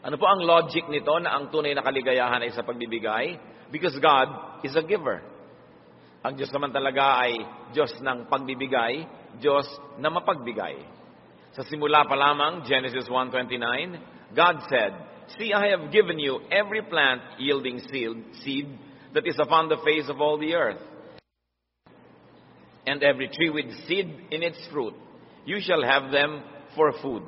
Ano po ang logic nito na ang tunay na kaligayahan ay sa pagbibigay? Because God is a giver. Ang Diyos naman talaga ay Diyos ng pagbibigay, Diyos na mapagbigay. Sa simula pa lamang, Genesis 1:29, God said, "See, I have given you every plant yielding seed that is upon the face of all the earth, and every tree with seed in its fruit. You shall have them for food."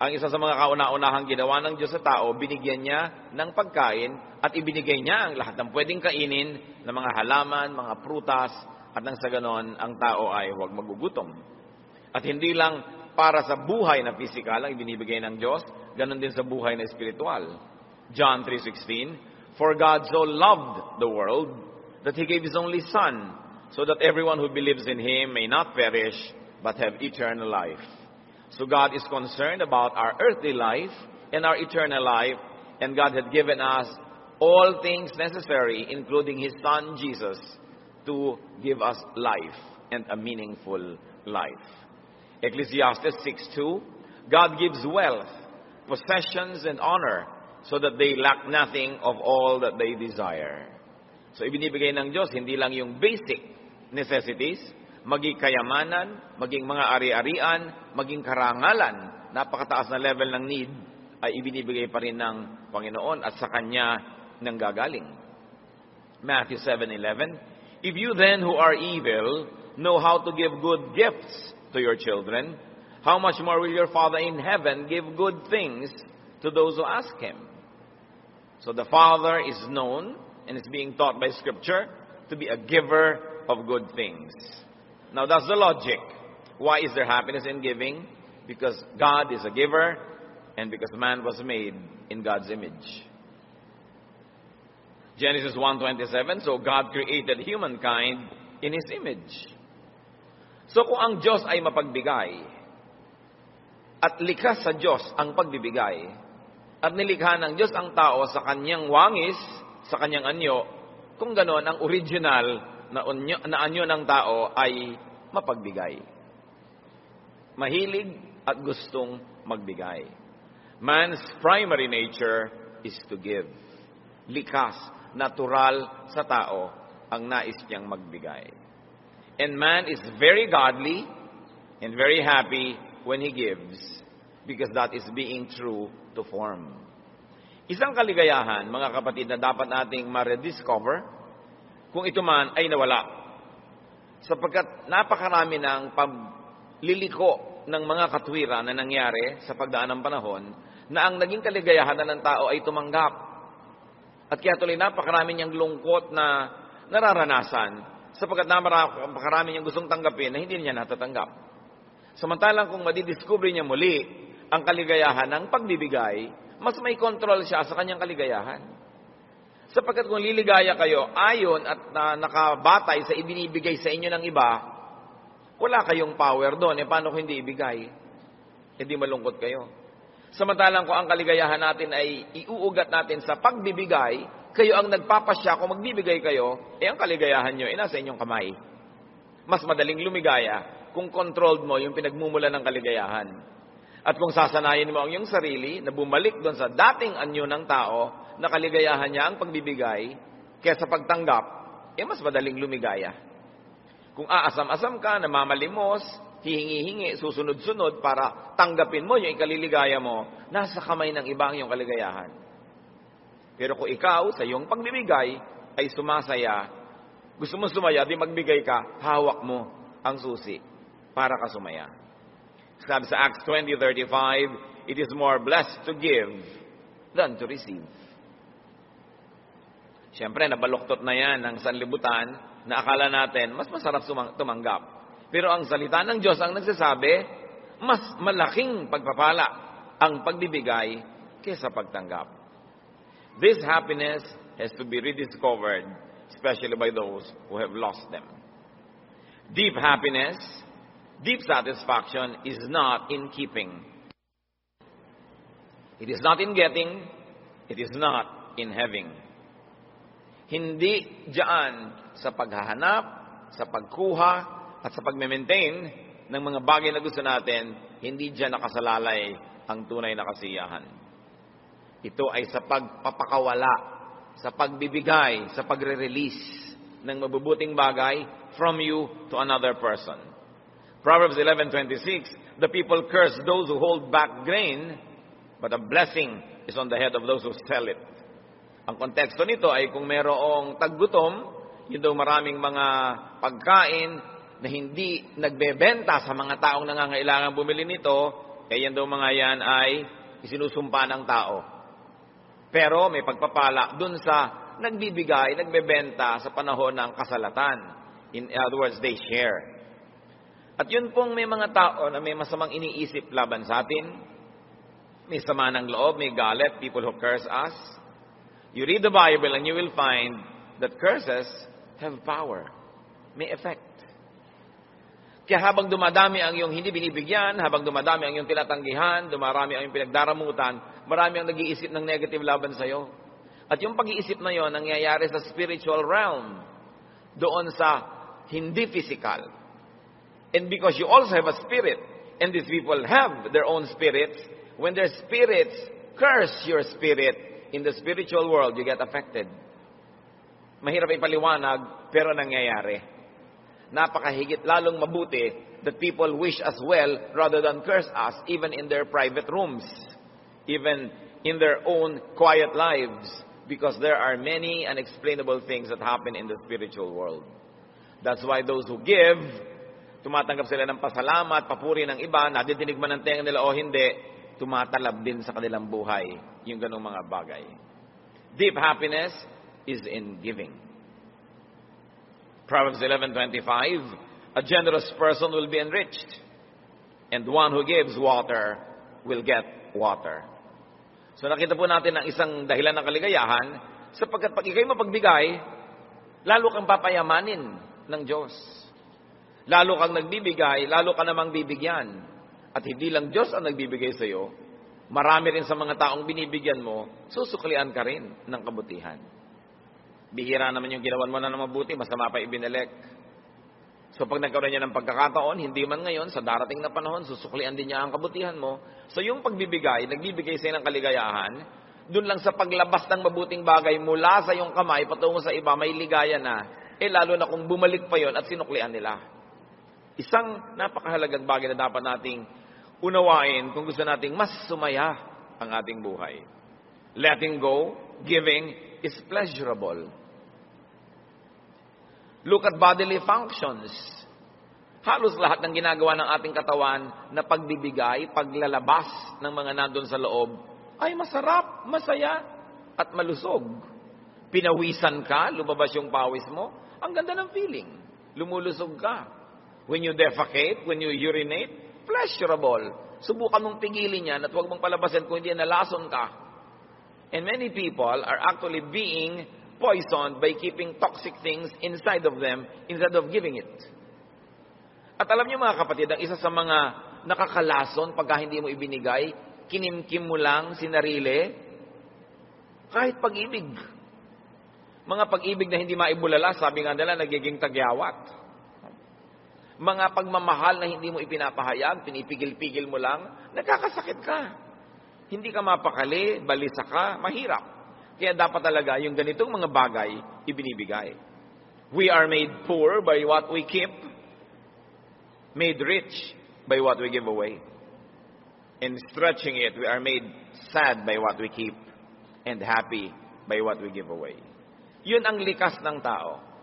Ang isa sa mga kauna-unahang ginawa ng Diyos sa tao, binigyan niya ng pagkain at ibinigay niya ang lahat ng pwedeng kainin ng mga halaman, mga prutas, at nang sa ganon, ang tao ay huwag magugutom. At hindi lang para sa buhay na pisikal ang ibinibigay ng Diyos, ganon din sa buhay na espiritual. John 3:16, "For God so loved the world that He gave His only Son, so that everyone who believes in Him may not perish, but have eternal life." So God is concerned about our earthly life and our eternal life, and God had given us all things necessary, including His Son Jesus, to give us life and a meaningful life. Ecclesiastes 6:2, "God gives wealth, possessions, and honor, so that they lack nothing of all that they desire." So ibinibigay ng Diyos hindi lang yung basic necessities, maging kayamanan, maging mga ari-arian, maging karangalan, napakataas na level ng need, ay ibinibigay pa rin ng Panginoon at sa Kanya nanggagaling. Matthew 7:11, "If you then who are evil know how to give good gifts to your children, how much more will your Father in heaven give good things to those who ask Him?" So the Father is known and is being taught by Scripture to be a giver of good things. Now that's the logic. Why is there happiness in giving? Because God is a giver and because man was made in God's image. Genesis 1:27, so God created humankind in His image. So kung ang Diyos ay mapagbigay at likha sa Diyos ang pagbibigay at nilikha ng Diyos ang tao sa Kanyang wangis, sa Kanyang anyo, kung ganon ang original na anyo ng tao ay mapagbigay. Mahilig at gustong magbigay. Man's primary nature is to give. Likas, natural sa tao ang nais niyang magbigay. And man is very godly and very happy when he gives because that is being true to form. Isang kaligayahan, mga kapatid, na dapat nating ma-rediscover kung ito man ay nawala. Sapagkat napakarami ng pagliliko ng mga katwiran na nangyari sa pagdaan ng panahon na ang naging kaligayahan ng tao ay tumanggap. At kaya tuloy napakarami niyang lungkot na nararanasan sapagkat napakarami niyang gustong tanggapin na hindi niya natatanggap. Samantalang kung madidiscover niya muli ang kaligayahan ng pagbibigay, mas may kontrol siya sa kanyang kaligayahan. Sapagkat kung liligaya kayo ayon at nakabatay sa ibinibigay sa inyo ng iba, wala kayong power doon. Paano kung hindi ibigay? Hindi malungkot kayo. Samantalang kung ang kaligayahan natin ay iuugat natin sa pagbibigay, kayo ang nagpapasya kung magbibigay kayo, ang kaligayahan nyo ay nasa inyong kamay. Mas madaling lumigaya kung controlled mo yung pinagmumula ng kaligayahan. At kung sasanayin mo ang iyong sarili na bumalik doon sa dating anyo ng tao, na kaligayahan niya ang pagbibigay kaysa pagtanggap, mas madaling lumigaya. Kung aasam-asam ka, namamalimos, hihingi-hingi, susunod-sunod para tanggapin mo yung ikaliligaya mo, nasa kamay ng iba ang iyong kaligayahan. Pero kung ikaw, sa iyong pagbibigay, ay sumasaya, gusto mo sumaya, di magbigay ka, hawak mo ang susi para ka sumaya. Sabi sa Acts 20:35, "It is more blessed to give than to receive." Siyempre, nabaluktot na yan ng sanlibutan na akala natin mas masarap tumanggap. Pero ang salita ng Diyos ang nagsasabi, mas malaking pagpapala ang pagbibigay kaysa pagtanggap. This happiness has to be rediscovered, especially by those who have lost them. Deep happiness, deep satisfaction is not in keeping. It is not in getting, it is not in having. Hindi diyan sa paghahanap, sa pagkuha, at sa pag-maintain ng mga bagay na gusto natin, hindi diyan nakasalalay ang tunay na kasiyahan. Ito ay sa pagpapakawala, sa pagbibigay, sa pagre-release ng mabubuting bagay from you to another person. Proverbs 11:26, the people curse those who hold back grain, but a blessing is on the head of those who sell it. Ang konteksto nito ay kung merong taggutom, yun daw maraming mga pagkain na hindi nagbebenta sa mga taong nangangailangan bumili nito, kaya yan daw mga yan ay isinusumpa ng tao. Pero may pagpapala dun sa nagbibigay, nagbebenta sa panahon ng kasalatan. In other words, they share. At yun pong may mga tao na may masamang iniisip laban sa atin, may sama ng loob, may galit, people who curse us. You read the Bible and you will find that curses have power. May effect. Kaya habang dumadami ang iyong hindi binibigyan, habang dumadami ang iyong tinatanggihan, dumarami ang iyong pinagdaramutan, marami ang nag-iisip ng negative laban sa iyo. At yung pag-iisip na yon nangyayari sa spiritual realm, doon sa hindi physical. And because you also have a spirit, and these people have their own spirits, when their spirits curse your spirit in the spiritual world, you get affected. Mahirap ipaliwanag, pero nangyayari. Napakahigit lalong mabuti that people wish us well rather than curse us, even in their private rooms, even in their own quiet lives, because there are many unexplainable things that happen in the spiritual world. That's why those who give, tumatanggap sila ng pasalamat, papuri ng iba, nadidinig man ang tenga nila o hindi, tumatalab din sa kanilang buhay yung ganong mga bagay. Deep happiness is in giving. Proverbs 11:25, a generous person will be enriched, and one who gives water will get water. So nakita po natin ang isang dahilan ng kaligayahan, sapagkat pag ikay mapagbigay, lalo kang papayamanin ng Diyos. Lalo kang nagbibigay, lalo ka namang bibigyan. At hindi lang Diyos ang nagbibigay sa iyo, marami rin sa mga taong binibigyan mo, susuklian ka rin ng kabutihan. Bihira naman yung ginawan mo na ng mabuti, masama pa ibinalik. So pag nagkaroon niya ng pagkakataon, hindi man ngayon, sa darating na panahon, susuklian din niya ang kabutihan mo. So yung pagbibigay, nagbibigay sa'yo ng kaligayahan, dun lang sa paglabas ng mabuting bagay mula sa iyong kamay, patungo sa iba, may ligaya na. Lalo na kung bumalik pa yon at sinuklian nila. Isang napakahalagang bagay na dapat nating unawain kung gusto nating mas sumaya ang ating buhay. Letting go, giving, is pleasurable. Look at bodily functions. Halos lahat ng ginagawa ng ating katawan na pagbibigay, paglalabas ng mga nandun sa loob, ay masarap, masaya, at malusog. Pinawisan ka, lumabas yung pawis mo, ang ganda ng feeling. Lumulusog ka. When you defecate, when you urinate, pleasurable. Subukan mong pigilin yan at huwag mong palabasin kung hindi nalason ka. And many people are actually being poisoned by keeping toxic things inside of them instead of giving it. At alam niyo mga kapatid, ang isa sa mga nakakalason pagka hindi mo ibinigay, kinimkim mo lang, sinarili, kahit pag-ibig. Mga pag-ibig na hindi maibulala, sabi nga nila, nagiging tagyawat. Mga pagmamahal na hindi mo ipinapahayag, pinipigil-pigil mo lang, nagkakasakit ka. Hindi ka mapakali, balisa ka, mahirap. Kaya dapat talaga yung ganitong mga bagay, ibinibigay. We are made poor by what we keep, made rich by what we give away. In stretching it, we are made sad by what we keep, and happy by what we give away. Yun ang likas ng tao.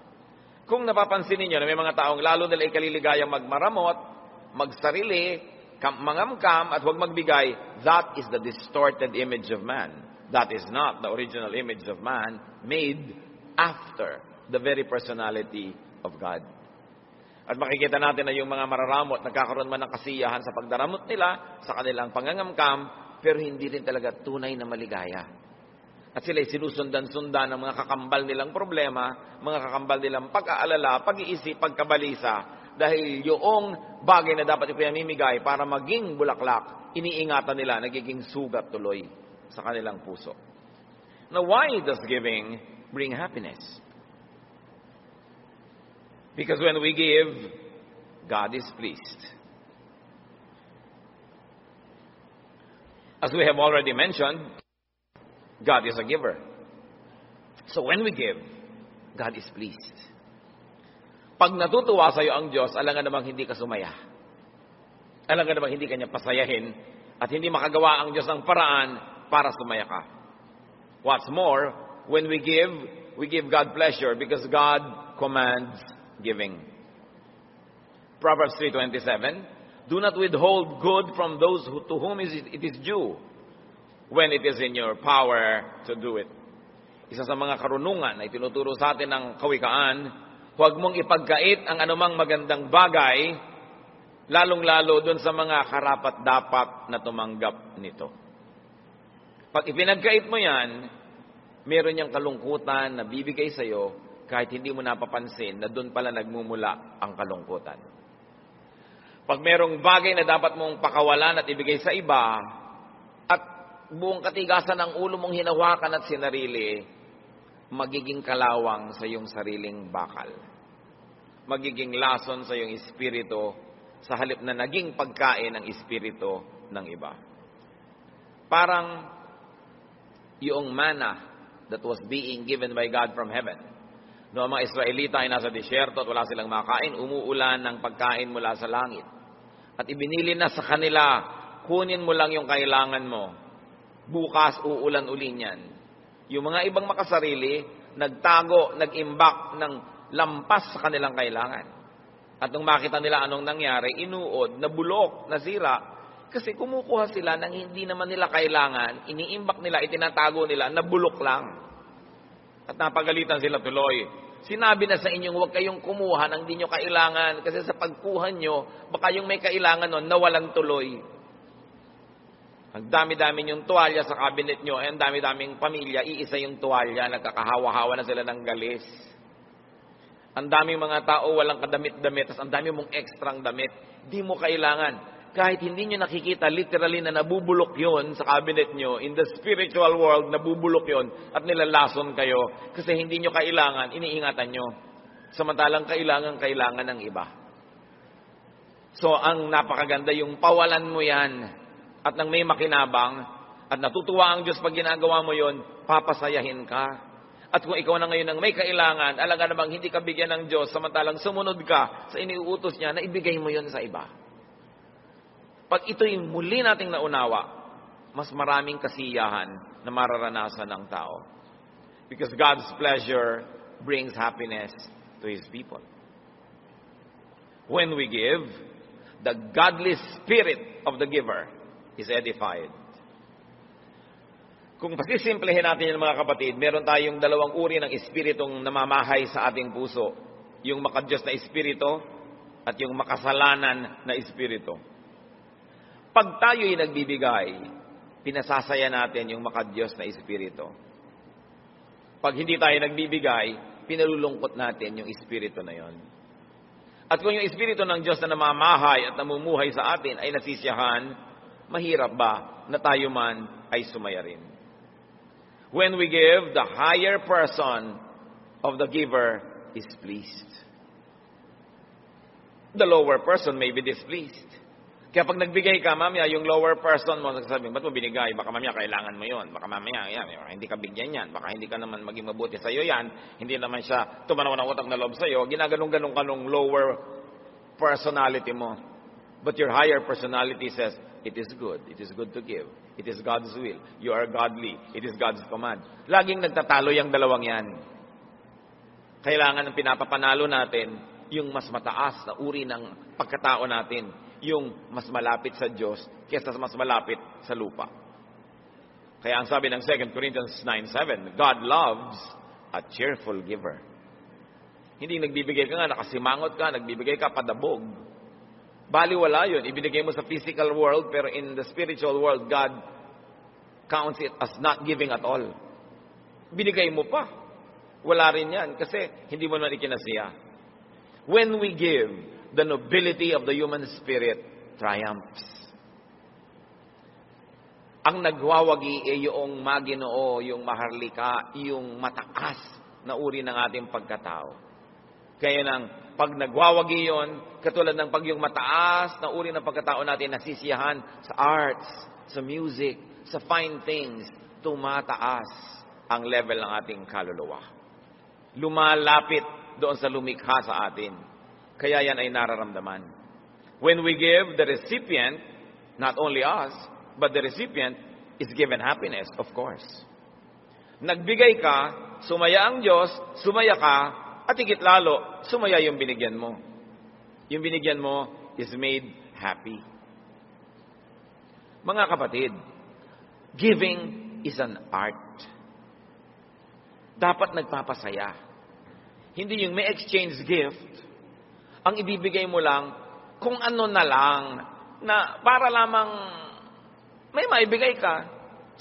Kung napapansin niyo na may mga taong lalo nila ikaliligayang magmaramot, magsarili, mangamkam, at huwag magbigay, that is the distorted image of man. That is not the original image of man made after the very personality of God. At makikita natin na yung mga mararamot, nagkakaroon man ng kasiyahan sa pagdaramot nila, sa kanilang pangangamkam, pero hindi rin talaga tunay na maligaya. At sila'y sinusundan-sundan ng mga kakambal nilang problema, mga kakambal nilang pag-aalala, pag-iisip, pagkabalisa, dahil yung bagay na dapat ipinamimigay para maging bulaklak, iniingatan nila, nagiging sugat tuloy sa kanilang puso. Now, why does giving bring happiness? Because when we give, God is pleased. As we have already mentioned, God is a giver. So when we give, God is pleased. Pag natutuwa sa'yo ang Diyos, alam nga namang hindi ka sumaya. Alam nga namang hindi ka niya pasayahin at hindi makagawa ang Diyos ng paraan para sumaya ka. What's more, when we give God pleasure because God commands giving. Proverbs 3:27, do not withhold good from those to whom it is due when it is in your power to do it. Isa sa mga karunungan na itinuturo sa atin ng kawikaan, huwag mong ipagkait ang anumang magandang bagay, lalong-lalo dun sa mga karapat-dapat na tumanggap nito. Pag ipinagkait mo yan, meron niyang kalungkutan na bibigay sa'yo kahit hindi mo napapansin na dun pala nagmumula ang kalungkutan. Pag merong bagay na dapat mong pakawalan at ibigay sa iba, at buong katigasan ng ulo mong hinawakan at sinarili, magiging kalawang sa iyong sariling bakal. Magiging lason sa iyong espiritu sa halip na naging pagkain ng espiritu ng iba. Parang yung manna that was being given by God from heaven. Noong mga Israelita ay nasa disyerto at wala silang makain, umuulan ng pagkain mula sa langit. At ibinili na sa kanila, kunin mo lang yung kailangan mo. Bukas uulan uli niyan. Yung mga ibang makasarili, nagtago, nag-imbak ng lampas sa kanilang kailangan. At nung makita nila anong nangyari, inuod, nabulok, nasira. Kasi kumukuha sila ng hindi naman nila kailangan, iniimbak nila, itinatago nila, nabulok lang. At napagalitan sila tuloy. Sinabi na sa inyong huwag kayong kumuha ng hindi nyo kailangan kasi sa pagkuha nyo, baka yung may kailangan nun, nawalan tuloy. Ang dami-dami yung tuwalya sa cabinet nyo, ang dami-daming pamilya, iisa yung tuwalya, nagkakahawa-hawa na sila ng galis. Ang daming mga tao, walang kadamit-damit, tas ang dami mong ekstrang damit, di mo kailangan. Kahit hindi nyo nakikita, literally na nabubulok yon sa cabinet nyo, in the spiritual world, nabubulok yon at nilalason kayo kasi hindi nyo kailangan, iniingatan nyo. Samantalang kailangan ng iba. So, ang napakaganda, yung pawalan mo yan at nang may makinabang at natutuwa ang Diyos pag ginagawa mo yon, papasayahin ka. At kung ikaw na ngayon ang may kailangan, alaga namang hindi ka bigyan ng Diyos, samantalang sumunod ka sa iniuutos niya na ibigay mo yon sa iba. Pag ito'y muli nating naunawa, mas maraming kasiyahan na mararanasan ng tao. Because God's pleasure brings happiness to His people. When we give, the godly spirit of the giver is edified. Kung pasisimplehin natin yung mga kapatid, meron tayong dalawang uri ng espiritong namamahay sa ating puso. Yung makadiyos na espiritu at yung makasalanan na espiritu. Pag tayo'y nagbibigay, pinasasaya natin yung makadiyos na espiritu. Pag hindi tayo nagbibigay, pinalulungkot natin yung espiritu na yon. At kung yung espiritu ng Diyos na namamahay at namumuhay sa atin ay nasisiyahan, mahirap ba na tayo man ay sumaya rin? When we give, the higher person of the giver is pleased. The lower person may be displeased. Kaya pag nagbigay ka, mamaya, yung lower person mo, nagsasabi, ba't mo binigay? Baka mamaya kailangan mo yon. Baka mamaya, hindi ka bigyan yan. Baka hindi ka naman maging mabuti sa'yo yan. Hindi naman siya tumanaw ng utak na loob sa'yo. Ginaganong-ganong ka nung lower personality mo. But your higher personality says, it is good. It is good to give. It is God's will. You are godly. It is God's command. Laging nagtatalo yung dalawang yan. Kailangan ng pinapapanalo natin yung mas mataas na uri ng pagkatao natin. Yung mas malapit sa Diyos kaysa mas malapit sa lupa. Kaya ang sabi ng 2 Corinthians 9:7, God loves a cheerful giver. Hindi nagbibigay ka nga, nakasimangot ka, nagbibigay ka padabog. Baliwala yun. Ibinigay mo sa physical world, pero in the spiritual world, God counts it as not giving at all. Binigay mo pa. Wala rin yan kasi hindi mo naman ikinasiya. When we give, the nobility of the human spirit triumphs. Ang nagwawagi ay yung maginoo, yung maharlika, yung mataas na uri ng ating pagkatao. Kaya nang pag nagwawagi yon, katulad ng pag yung mataas na uri ng pagkatao natin nasisiyahan sa arts, sa music, sa fine things, tumataas ang level ng ating kaluluwa. Lumalapit doon sa lumikha sa atin. Kaya yan ay nararamdaman. When we give, the recipient, not only us, but the recipient is given happiness, of course. Nagbigay ka, sumaya ang Diyos, sumaya ka, at higit lalo, sumaya yung binigyan mo. Yung binigyan mo is made happy. Mga kapatid, giving is an art. Dapat nagpapasaya. Hindi yung may exchange gift, ang ibibigay mo lang kung ano na lang, na para lamang may maibigay ka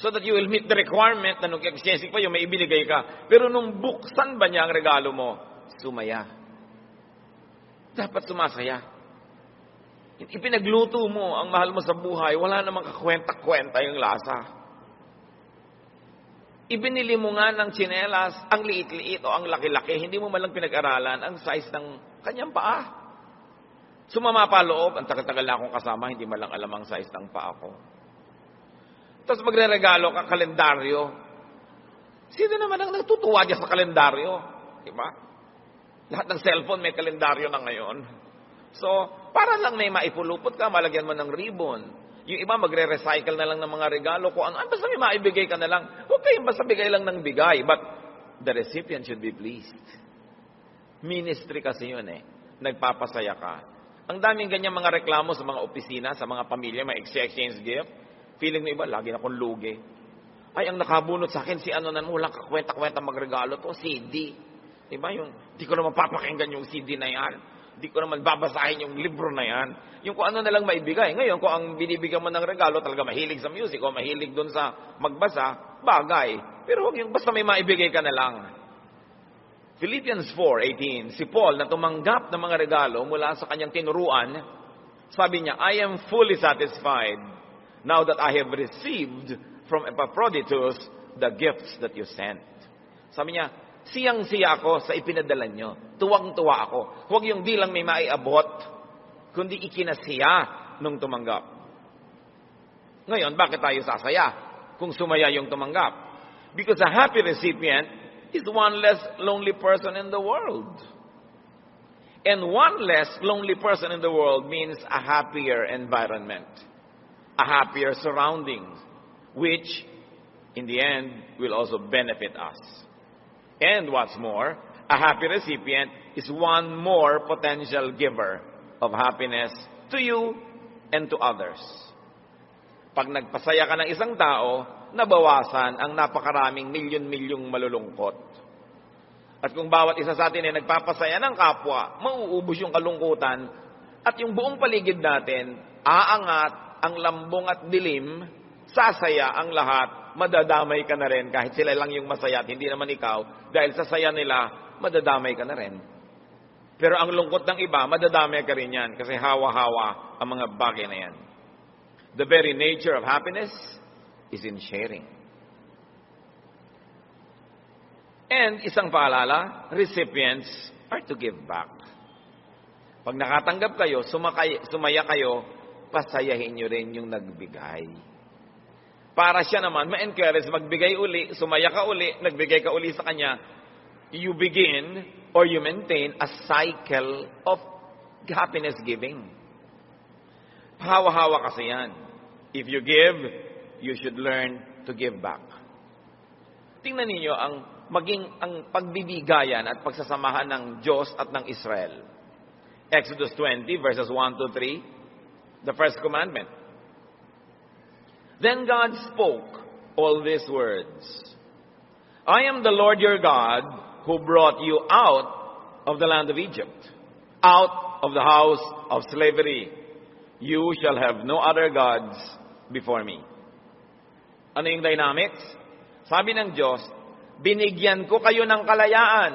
so that you will meet the requirement na nung exchange pa yung may ibinigay ka. Pero nung buksan ba niya ang regalo mo, sumaya. Dapat sumasaya. Ipinagluto mo ang mahal mo sa buhay, wala namang kakwenta-kwenta yung lasa. Ibinili mo nga ng tsinelas, ang liit-liit o ang laki-laki, hindi mo malang pinag-aralan ang size ng kanyang paa. Sumama pa loob, ang tagal-tagal na akong kasama, hindi malang alam ang size ng paa ko. Tapos magre-regalo ka kalendaryo. Sino naman ang natutuwa dyan sa kalendaryo? Diba? Lahat ng cellphone may kalendaryo na ngayon. So, para lang may maipulupot ka, malagyan mo ng ribbon. Yung iba magre-recycle na lang ng mga regalo ko. Basta may maibigay ka na lang. Huwag kayong basta bigay lang ng bigay. But the recipient should be pleased. Ministry kasi yun eh. Nagpapasaya ka. Ang daming ganyan mga reklamo sa mga opisina, sa mga pamilya, may exchange gift. Feeling ng iba, lagi na akong lugi. Ay, ang nakabunot sa akin, si ano na walang kakwenta-kwenta magregalo to, CD. Diba yung, di ko naman papakinggan yung CD na yan. Di ko naman babasahin yung libro na yan. Yung kung ano na lang maibigay. Ngayon, kung ang binibigyan mo ng regalo, talaga mahilig sa music o mahilig dun sa magbasa, bagay. Pero huwag yung basta may maibigay ka na lang. Philippians 4:18, si Paul na tumanggap ng mga regalo mula sa kanyang tinuruan, sabi niya, I am fully satisfied now that I have received from Epaphroditus the gifts that you sent. Sabi niya, siyang-siya ako sa ipinadala nyo. Tuwang-tuwa ako. Huwag yung di lang may maiabot, kundi ikinasiya nung tumanggap. Ngayon, bakit tayo sasaya kung sumaya yung tumanggap? Because a happy recipient is one less lonely person in the world. And one less lonely person in the world means a happier environment, a happier surroundings, which in the end will also benefit us. And what's more, a happy recipient is one more potential giver of happiness to you and to others. Pag nagpasaya ka ng isang tao, nabawasan ang napakaraming milyon-milyong malulungkot. At kung bawat isa sa atin ay nagpapasaya ng kapwa, mauubos yung kalungkutan at yung buong paligid natin, aangat ang lambong at dilim, sasaya ang lahat, madadamay ka na rin kahit sila lang yung masaya at hindi naman ikaw, dahil sa saya nila, madadamay ka na rin. Pero ang lungkot ng iba, madadamay ka rin yan kasi hawa-hawa ang mga bagay na yan. The very nature of happiness is in sharing. And isang paalala, recipients are to give back. Pag nakatanggap kayo, sumaya kayo, pasayahin nyo rin yung nagbigay. Para siya naman, ma-encourage, magbigay uli, sumaya ka uli, nagbigay ka uli sa kanya, you begin or you maintain a cycle of happiness giving. Hawa-hawa kasi yan. If you give, you should learn to give back. Tingnan ninyo ang pagbibigayan at pagsasamahan ng Diyos at ng Israel. Exodus 20 verses 1 to 3, the first commandment. Then God spoke all these words. I am the Lord your God who brought you out of the land of Egypt, out of the house of slavery. You shall have no other gods before me. Ano yung dynamics? Sabi ng Diyos, binigyan ko kayo ng kalayaan.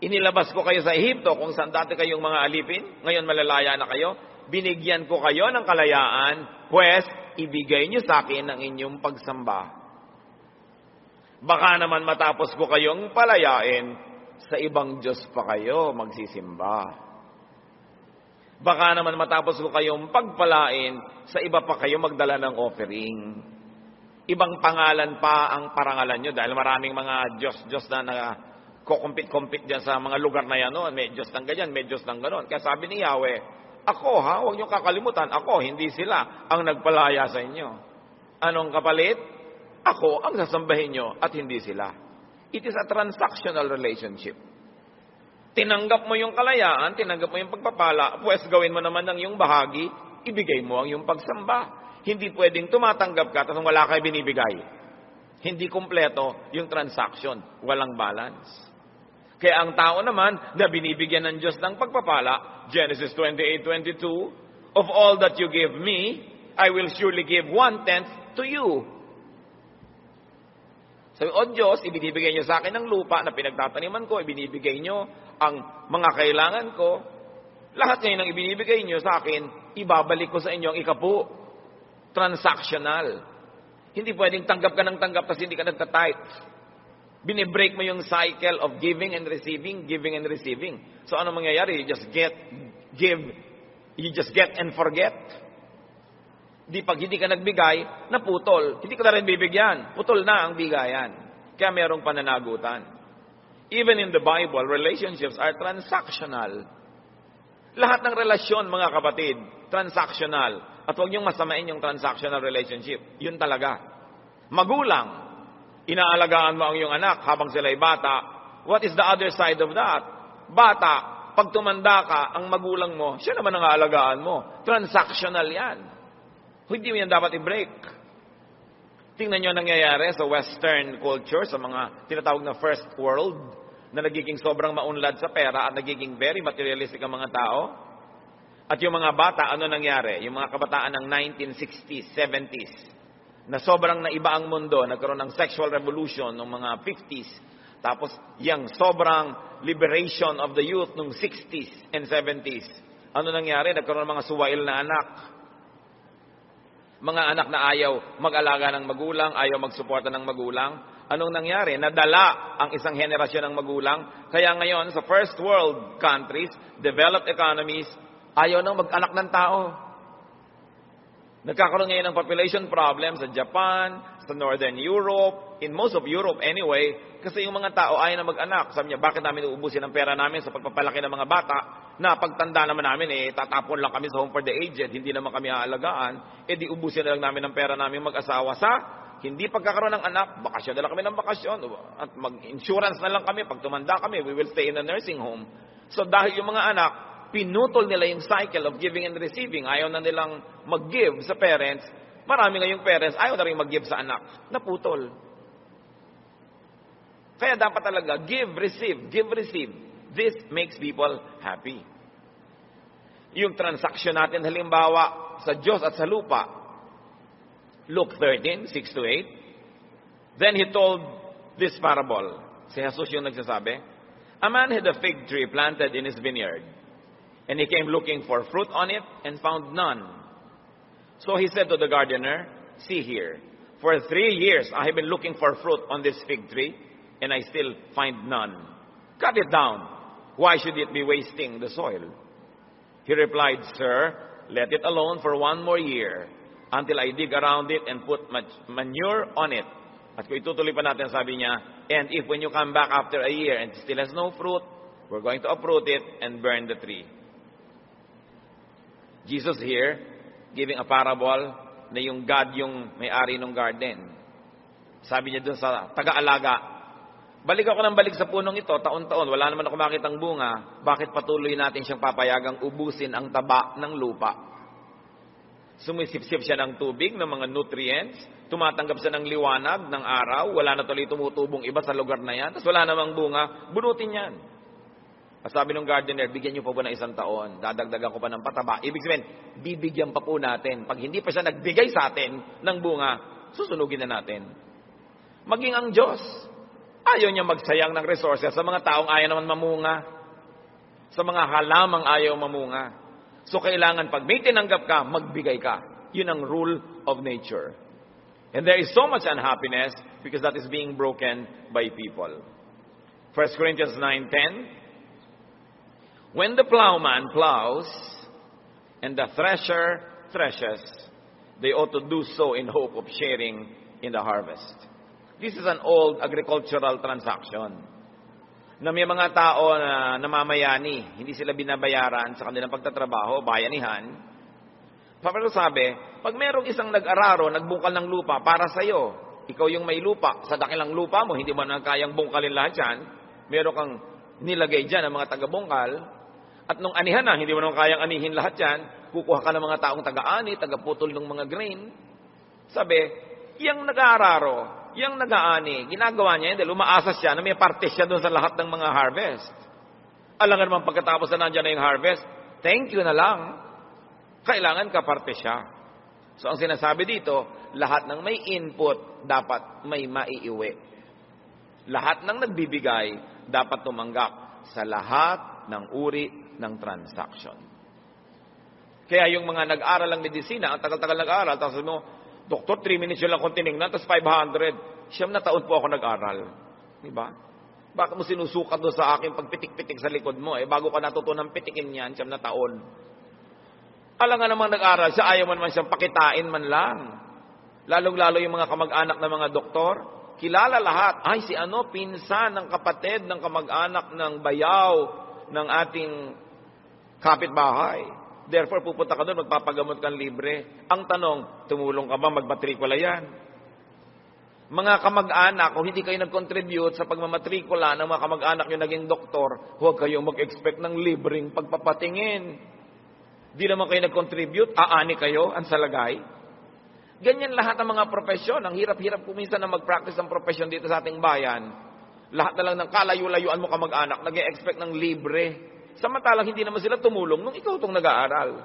Inilabas ko kayo sa Ehipto kung saan dati kayong mga alipin. Ngayon malalaya na kayo. Binigyan ko kayo ng kalayaan, pues ibigay niyo sa akin ang inyong pagsamba. Baka naman matapos ko kayong palayain, sa ibang Diyos pa kayo magsisimba. Baka naman matapos ko kayong pagpalain, sa iba pa kayo magdala ng offering. Ibang pangalan pa ang parangalan nyo dahil maraming mga Diyos na kukumpit-kumpit dyan sa mga lugar na yan. No? May Diyos ng ganyan, may Diyos ng ganon. Kaya sabi ni Yahweh, ako huwag nyo kakalimutan, ako, hindi sila ang nagpalaya sa inyo. Anong kapalit? Ako ang sasambahin nyo at hindi sila. It is a transactional relationship. Tinanggap mo yung kalayaan, tinanggap mo yung pagpapala, pues gawin mo naman ng iyong bahagi, ibigay mo ang iyong pagsamba. Hindi pwedeng tumatanggap ka tapos wala kayo binibigay. Hindi kumpleto yung transaction. Walang balance. Kaya ang tao naman na binibigyan ng Diyos ng pagpapala, Genesis 28:22, of all that you give me, I will surely give 1/10 to you. Sabi, O Diyos, ibinibigay niyo sa akin ng lupa na pinagtataniman ko, ibinibigay niyo ang mga kailangan ko. Lahat ngayon ang ibinibigay niyo sa akin, ibabalik ko sa inyo ang ikapu. Transactional. Hindi pwedeng tanggap ka ng tanggap kasi hindi ka nagtatithe. Binibreak mo yung cycle of giving and receiving, giving and receiving. So ano mangyayari? You just get and forget. Pag hindi ka nagbigay, naputol. Hindi ka na rin bibigyan. Putol na ang bigayan. Kaya merong pananagutan. Even in the Bible, relationships are transactional. Lahat ng relasyon, mga kapatid, transactional. At huwag niyong masamain yung transactional relationship. Yun talaga. Magulang, inaalagaan mo ang iyong anak habang sila'y bata. What is the other side of that? Bata, pag tumanda ka, ang magulang mo, siya naman ang aalagaan mo. Transactional yan. Hindi mo yan dapat i-break. Tingnan nyo nangyayari sa Western culture, sa mga tinatawag na first world, na nagiging sobrang maunlad sa pera at nagiging very materialistic ang mga tao. At yung mga bata, ano nangyari? Yung mga kabataan ng 1960s, 70s, na sobrang naiba ang mundo, nagkaroon ng sexual revolution ng mga 50s, tapos yung sobrang liberation of the youth ng 60s and 70s. Ano nangyari? Nagkaroon ng mga suwail na anak. Mga anak na ayaw mag-alaga ng magulang, ayaw magsuporta ng magulang. Anong nangyari? Nadala ang isang henerasyon ng magulang. Kaya ngayon, sa first world countries, developed economies, ayaw nang mag-anak ng tao. Nagkakaroon ngayon ng population problem sa Japan, sa Northern Europe, in most of Europe anyway, kasi yung mga tao ayaw na mag-anak. Sabi niya, bakit namin uubusin ang pera namin sa pagpapalaki ng mga bata na pagtanda naman namin, tatapon lang kami sa home for the aged, hindi naman kami aalagaan, di ubusin na lang namin ang pera namin mag-asawa sa hindi pagkakaroon ng anak, bakasyon na lang kami ng bakasyon, at mag-insurance na lang kami, pag tumanda kami, we will stay in a nursing home. So dahil yung mga anak, pinutol nila yung cycle of giving and receiving. Ayaw na nilang mag-give sa parents. Marami ngayong parents, ayaw na rin mag-give sa anak. Naputol. Kaya dapat talaga, give, receive, give, receive. This makes people happy. Yung transaction natin, halimbawa, sa Diyos at sa lupa. Luke 13, 6-8. Then he told this parable. Si Jesus yung nagsasabi, a man had a fig tree planted in his vineyard. And he came looking for fruit on it and found none. So he said to the gardener, see here, for 3 years I have been looking for fruit on this fig tree, and I still find none. Cut it down. Why should it be wasting the soil? He replied, Sir, let it alone for 1 more year, until I dig around it and put manure on it. At kung itutuloy pa natin, sabi niya, and if when you come back after a year and it still has no fruit, we're going to uproot it and burn the tree. Jesus here, giving a parable na yung God yung may-ari ng garden. Sabi niya doon sa taga-alaga, balik ako ng balik sa punong ito, taon-taon, wala naman ako makitang bunga, bakit patuloy natin siyang papayagang ubusin ang taba ng lupa? Sumisipsip siya ng tubig, ng mga nutrients, tumatanggap siya ng liwanag, ng araw, wala na tuloy tumutubong iba sa lugar na yan, tapos wala namang bunga, bunutin yan. Sabi ng gardener, bigyan niyo pa po ng 1 taon. Dadagdagan ko pa ng pataba. Ibig sabihin, bibigyan pa po natin. Pag hindi pa siya nagbigay sa atin ng bunga, susunugin na natin. Maging ang Diyos, ayaw niya magsayang ng resources sa mga taong ayaw naman mamunga. Sa mga halamang ayaw mamunga. So kailangan pag may tinanggap ka, magbigay ka. Yun ang rule of nature. And there is so much unhappiness because that is being broken by people. 1 Corinthians 9:10. When the plowman plows and the thresher threshes, they ought to do so in hope of sharing in the harvest. This is an old agricultural transaction na may mga tao na namamayani, hindi sila binabayaran sa kanilang pagtatrabaho, bayanihan. Pero sabi, pag merong isang nag-araro, nagbungkal ng lupa para sa'yo, ikaw yung may lupa, sa dakilang lupa mo, hindi mo na kayang bungkalin lahat yan, meron kang nilagay dyan ng mga taga-bungkal, at nung anihan na, hindi mo na kayang anihin lahat yan, kukuha ka ng mga taong taga-ani, taga-putol ng mga grain. Sabi, yung nag-aararo, yung nag-aani, ginagawa niya yun dahil umaasa siya na may parte siya doon sa lahat ng mga harvest. Alam nga naman pagkatapos na nandiyan na yung harvest, thank you na lang. Kailangan kaparte siya. So ang sinasabi dito, lahat ng may input dapat may maiiwi. Lahat ng nagbibigay dapat tumanggap sa lahat ng uri ng transaction. Kaya yung mga nag-aral ng medisina, ang tagal-tagal nag-aral, tapos mo, Doktor, 3 minutes yun lang kung tinignan, tapos 500. 9 na taon po ako nag-aral. Diba? Bakit mo sinusukat doon sa akin pagpitik-pitik sa likod mo? Bago ka natutunang pitikin yan, 9 na taon. Alam nga namang nag-aral siya, ayaw man siyang pakitain man lang. Lalong-lalo yung mga kamag-anak ng mga doktor. Kilala lahat. Ay, si ano, pinsan ng kapatid ng kamag-anak ng bayaw ng ating kapitbahay. Therefore, pupunta ka doon, magpapagamot kang libre. Ang tanong, tumulong ka ba magmatrikula yan? Mga kamag-anak, kung hindi kayo nag-contribute sa pagmamatrikula ng mga kamag-anak nyo naging doktor, huwag kayong mag-expect ng libreng pagpapatingin. Di naman kayo nag-contribute, aani kayo, ang salagay. Ganyan lahat ng mga profesyon. Ang hirap-hirap kuminsan na mag-practice ng profesyon dito sa ating bayan. Lahat na lang ng kalayo-layuan mo kamag-anak, nag-expect ng libre. Samantalang hindi naman sila tumulong nung ikaw itong nag-aaral.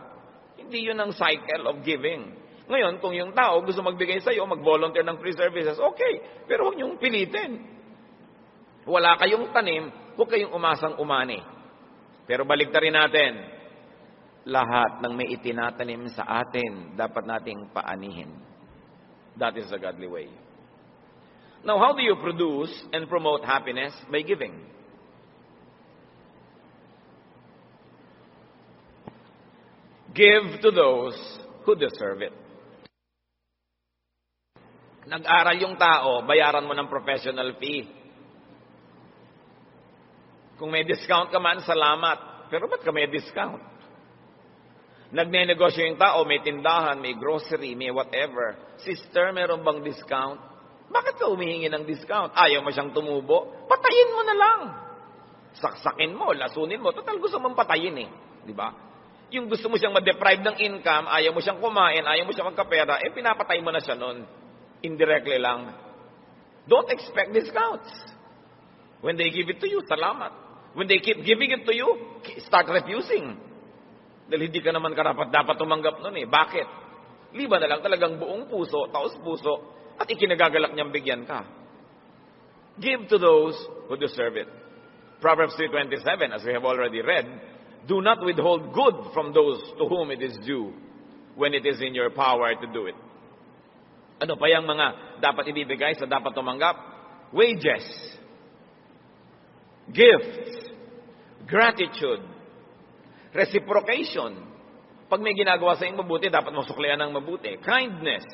Hindi yun ang cycle of giving. Ngayon, kung yung tao gusto magbigay sa'yo, mag-volunteer ng free services, okay. Pero huwag niyong pilitin. Wala kayong tanim, huwag kayong umasang umani. Pero baliktarin natin, lahat ng may itinatanim sa atin, dapat nating paanihin. That is the godly way. Now, how do you produce and promote happiness? By giving. Give to those who deserve it. Nag-aral yung tao, bayaran mo ng professional fee. Kung may discount ka man, salamat. Pero ba't ka may discount? Nagne-negosyo yung tao, may tindahan, may grocery, may whatever. Sister, meron bang discount? Bakit ka humihingi ng discount? Ayaw mo siyang tumubo? Patayin mo na lang. Saksakin mo, lasunin mo. Total gusto mong patayin eh. Di ba? Yung gusto mo siyang ma-deprive ng income, ayaw mo siyang kumain, ayaw mo siyang magkapera, pinapatay mo na siya nun. Indirectly lang. Don't expect discounts. When they give it to you, salamat. When they keep giving it to you, start refusing. Dahil hindi ka naman karapat-dapat tumanggap nun eh. Bakit? Liba na lang talagang buong puso, taos puso, at ikinagagalak niyang bigyan ka. Give to those who deserve it. Proverbs 3:27, as we have already read, do not withhold good from those to whom it is due when it is in your power to do it. Ano pa yung mga dapat ibibigay sa dapat tumanggap? Wages, gifts, gratitude, reciprocation. Pag may ginagawa sa iyong mabuti, dapat mo suklian ng mabuti. Kindness.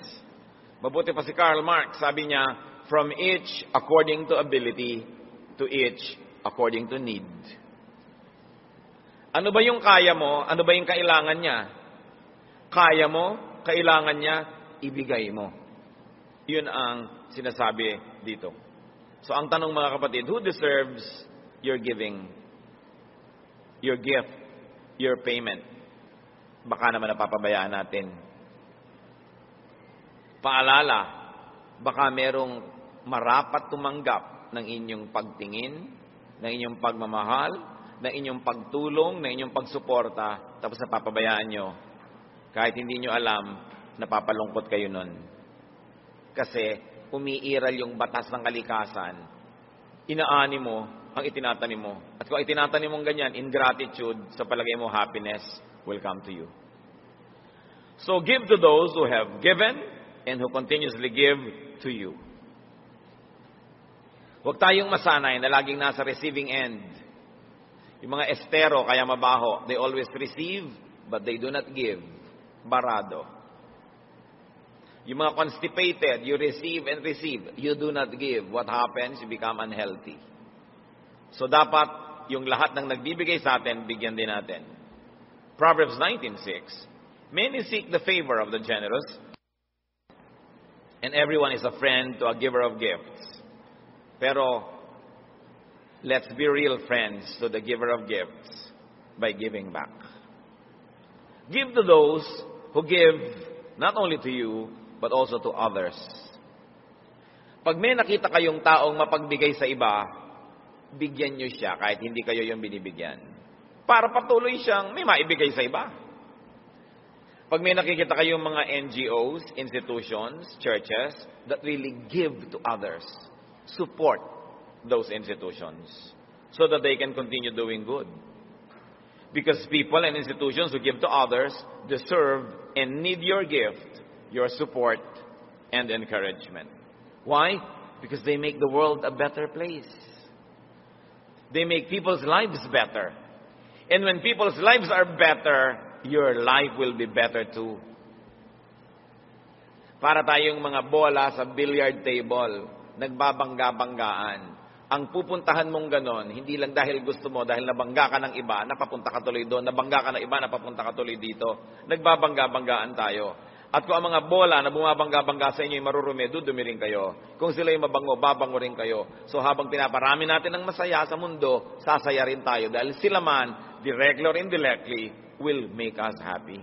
Mabuti pa si Karl Marx, sabi niya, from each according to ability, to each according to need. Ano ba yung kaya mo? Ano ba yung kailangan niya? Kaya mo, kailangan niya, ibigay mo. Yun ang sinasabi dito. So ang tanong mga kapatid, who deserves your giving? Your gift? Your payment? Baka naman napapabayaan natin. Paalala, baka merong marapat tumanggap ng inyong pagtingin, ng inyong pagmamahal, ng inyong pagtulong, ng inyong pagsuporta, tapos napapabayaan nyo. Kahit hindi nyo alam, napapalungkot kayo nun. Kasi umiiral yung batas ng kalikasan, inaani mo ang itinatanim mo. At kung itinatanim mong ganyan, ingratitude, sa palagay mo, happiness will come to you. So give to those who have given and who continuously give to you. Huwag tayong masanay na laging nasa receiving end. Yung mga estero, kaya mabaho, they always receive, but they do not give. Barado. Yung mga constipated, you receive and receive. You do not give. What happens? You become unhealthy. So dapat, yung lahat ng nagbibigay sa atin, bigyan din natin. Proverbs 19:6, many seek the favor of the generous, and everyone is a friend to a giver of gifts. Pero, let's be real friends to the giver of gifts by giving back. Give to those who give not only to you, but also to others. Pag may nakita kayong taong mapagbigay sa iba, bigyan nyo siya kahit hindi kayo yung binibigyan. Para patuloy siyang may maibigay sa iba. Pag may nakikita kayong mga NGOs, institutions, churches, that really give to others, support those institutions so that they can continue doing good. Because people and institutions who give to others deserve and need your gift, your support, and encouragement. Why? Because they make the world a better place. They make people's lives better. And when people's lives are better, your life will be better too. Para tayong mga bola sa billiard table, nagbabangga-banggaan. Ang pupuntahan mong ganon, hindi lang dahil gusto mo, dahil nabangga ka ng iba, napapunta ka tuloy doon, nabangga ka ng iba, napapunta ka tuloy dito. Nagbabangga-banggaan tayo. At kung ang mga bola na bumabangga-bangga sa inyo ay marurumi, dudumi rin kayo. Kung sila ay mabango, babango rin kayo. So habang pinaparami natin ng masaya sa mundo, sasaya rin tayo. Dahil sila man, directly or indirectly, will make us happy.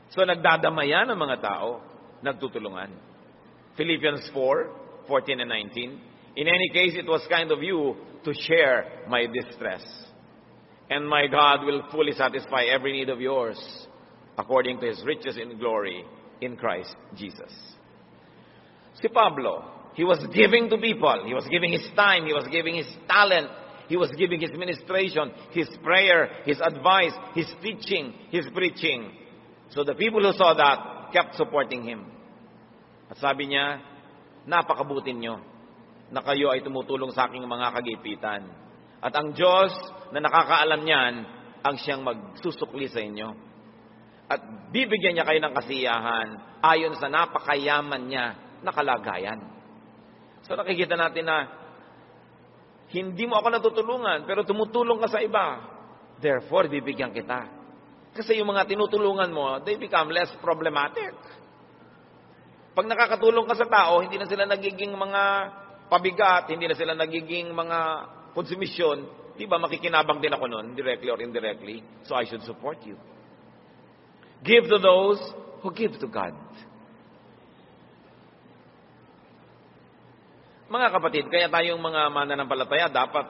So nagdadamayan ang mga tao, nagtutulungan. Philippians 4:14 and 19. In any case, it was kind of you to share my distress. And my God will fully satisfy every need of yours according to His riches in glory in Christ Jesus. Si Pablo, he was giving to people. He was giving his time. He was giving his talent. He was giving his ministration, his prayer, his advice, his teaching, his preaching. So the people who saw that kept supporting him. At sabi niya, napakabuti niyo na kayo ay tumutulong sa aking mga kagipitan. At ang Diyos na nakakaalam niyan, ang siyang magsusukli sa inyo. At bibigyan niya kayo ng kasiyahan ayon sa napakayaman niya na kalagayan. So nakikita natin na hindi mo ako natutulungan, pero tumutulong ka sa iba. Therefore, bibigyan kita. Kasi yung mga tinutulungan mo, they become less problematic. Pag nakakatulong ka sa tao, hindi na sila nagiging mga pabigat, hindi na sila nagiging mga konsumisyon, di ba makikinabang din ako nun, directly or indirectly, so I should support you. Give to those who give to God. Mga kapatid, kaya tayong mga mananampalataya, dapat